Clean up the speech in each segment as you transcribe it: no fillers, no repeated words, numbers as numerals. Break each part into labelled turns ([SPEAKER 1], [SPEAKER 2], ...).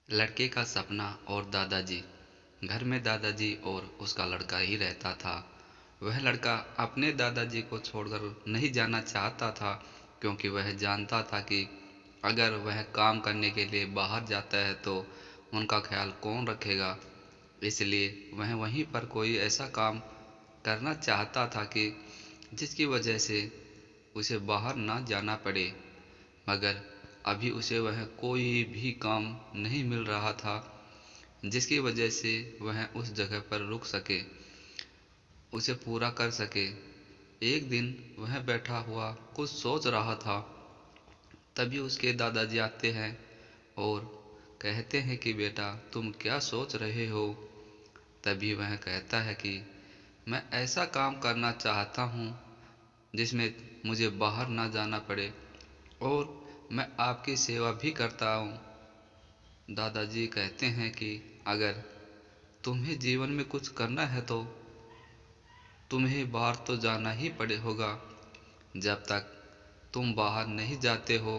[SPEAKER 1] लड़के का सपना और दादाजी। घर में दादाजी और उसका लड़का ही रहता था। वह लड़का अपने दादाजी को छोड़कर नहीं जाना चाहता था, क्योंकि वह जानता था कि अगर वह काम करने के लिए बाहर जाता है तो उनका ख्याल कौन रखेगा। इसलिए वह वहीं पर कोई ऐसा काम करना चाहता था कि जिसकी वजह से उसे बाहर ना जाना पड़े। मगर अभी उसे वह कोई भी काम नहीं मिल रहा था जिसकी वजह से वह उस जगह पर रुक सके, उसे पूरा कर सके। एक दिन वह बैठा हुआ कुछ सोच रहा था, तभी उसके दादाजी आते हैं और कहते हैं कि बेटा, तुम क्या सोच रहे हो। तभी वह कहता है कि मैं ऐसा काम करना चाहता हूँ जिसमें मुझे बाहर ना जाना पड़े और मैं आपकी सेवा भी करता हूँ। दादाजी कहते हैं कि अगर तुम्हें जीवन में कुछ करना है तो तुम्हें बाहर तो जाना ही पड़े होगा। जब तक तुम बाहर नहीं जाते हो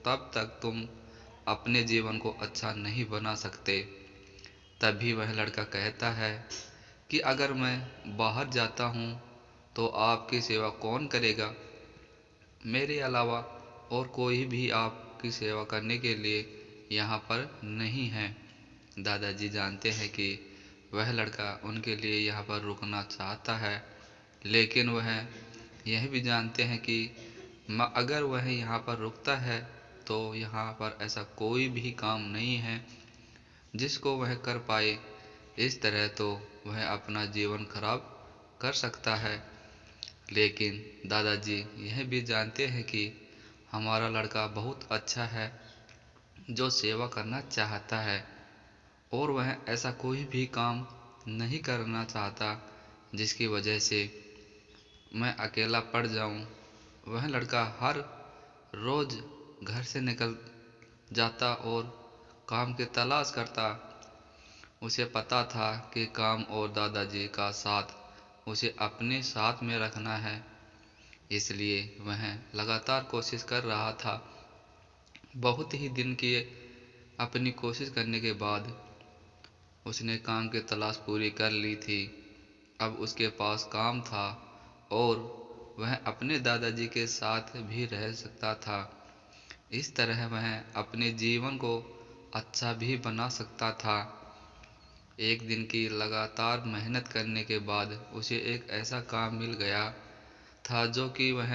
[SPEAKER 1] तब तक तुम अपने जीवन को अच्छा नहीं बना सकते। तभी वह लड़का कहता है कि अगर मैं बाहर जाता हूँ तो आपकी सेवा कौन करेगा। मेरे अलावा और कोई भी आपकी सेवा करने के लिए यहाँ पर नहीं है। दादाजी जानते हैं कि वह लड़का उनके लिए यहाँ पर रुकना चाहता है, लेकिन वह यह भी जानते हैं कि अगर वह यहाँ पर रुकता है तो यहाँ पर ऐसा कोई भी काम नहीं है जिसको वह कर पाए। इस तरह तो वह अपना जीवन खराब कर सकता है। लेकिन दादाजी यह भी जानते हैं कि हमारा लड़का बहुत अच्छा है जो सेवा करना चाहता है और वह ऐसा कोई भी काम नहीं करना चाहता जिसकी वजह से मैं अकेला पड़ जाऊं। वह लड़का हर रोज़ घर से निकल जाता और काम की तलाश करता। उसे पता था कि काम और दादाजी का साथ उसे अपने साथ में रखना है, इसलिए वह लगातार कोशिश कर रहा था। बहुत ही दिन की अपनी कोशिश करने के बाद उसने काम की तलाश पूरी कर ली थी। अब उसके पास काम था और वह अपने दादाजी के साथ भी रह सकता था। इस तरह वह अपने जीवन को अच्छा भी बना सकता था। एक दिन की लगातार मेहनत करने के बाद उसे एक ऐसा काम मिल गया था जो कि वह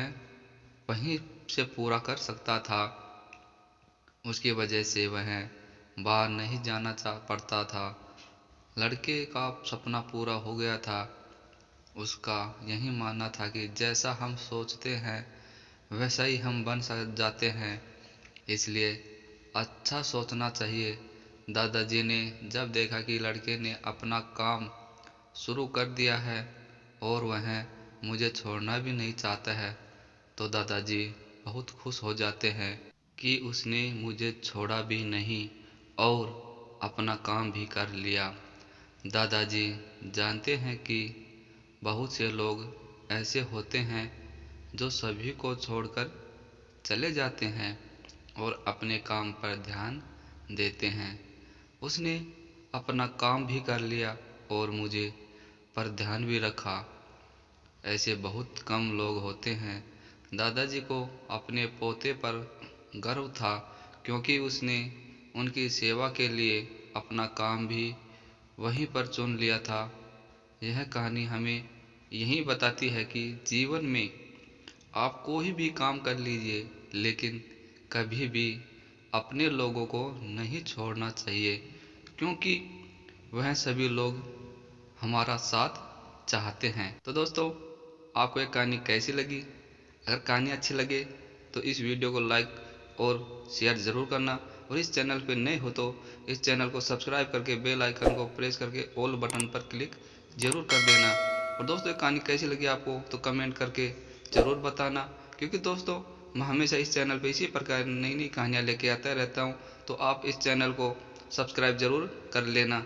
[SPEAKER 1] वहीं से पूरा कर सकता था। उसकी वजह से वह बाहर नहीं जाना चाह पड़ता था। लड़के का सपना पूरा हो गया था। उसका यही मानना था कि जैसा हम सोचते हैं वैसा ही हम बन जाते हैं, इसलिए अच्छा सोचना चाहिए। दादाजी ने जब देखा कि लड़के ने अपना काम शुरू कर दिया है और वह मुझे छोड़ना भी नहीं चाहता है, तो दादाजी बहुत खुश हो जाते हैं कि उसने मुझे छोड़ा भी नहीं और अपना काम भी कर लिया। दादाजी जानते हैं कि बहुत से लोग ऐसे होते हैं जो सभी को छोड़कर चले जाते हैं और अपने काम पर ध्यान देते हैं। उसने अपना काम भी कर लिया और मुझे पर ध्यान भी रखा। ऐसे बहुत कम लोग होते हैं। दादाजी को अपने पोते पर गर्व था, क्योंकि उसने उनकी सेवा के लिए अपना काम भी वहीं पर चुन लिया था। यह कहानी हमें यही बताती है कि जीवन में आप कोई भी काम कर लीजिए, लेकिन कभी भी अपने लोगों को नहीं छोड़ना चाहिए, क्योंकि वह सभी लोग हमारा साथ चाहते हैं। तो दोस्तों, आपको ये कहानी कैसी लगी? अगर कहानी अच्छी लगे तो इस वीडियो को लाइक और शेयर ज़रूर करना, और इस चैनल पे नए हो तो इस चैनल को सब्सक्राइब करके बेल आइकन को प्रेस करके ऑल बटन पर क्लिक ज़रूर कर देना। और दोस्तों, ये कहानी कैसी लगी आपको तो कमेंट करके ज़रूर बताना, क्योंकि दोस्तों मैं हमेशा इस चैनल पे इसी प्रकार नई नई कहानियाँ लेके आता रहता हूँ। तो आप इस चैनल को सब्सक्राइब ज़रूर कर लेना।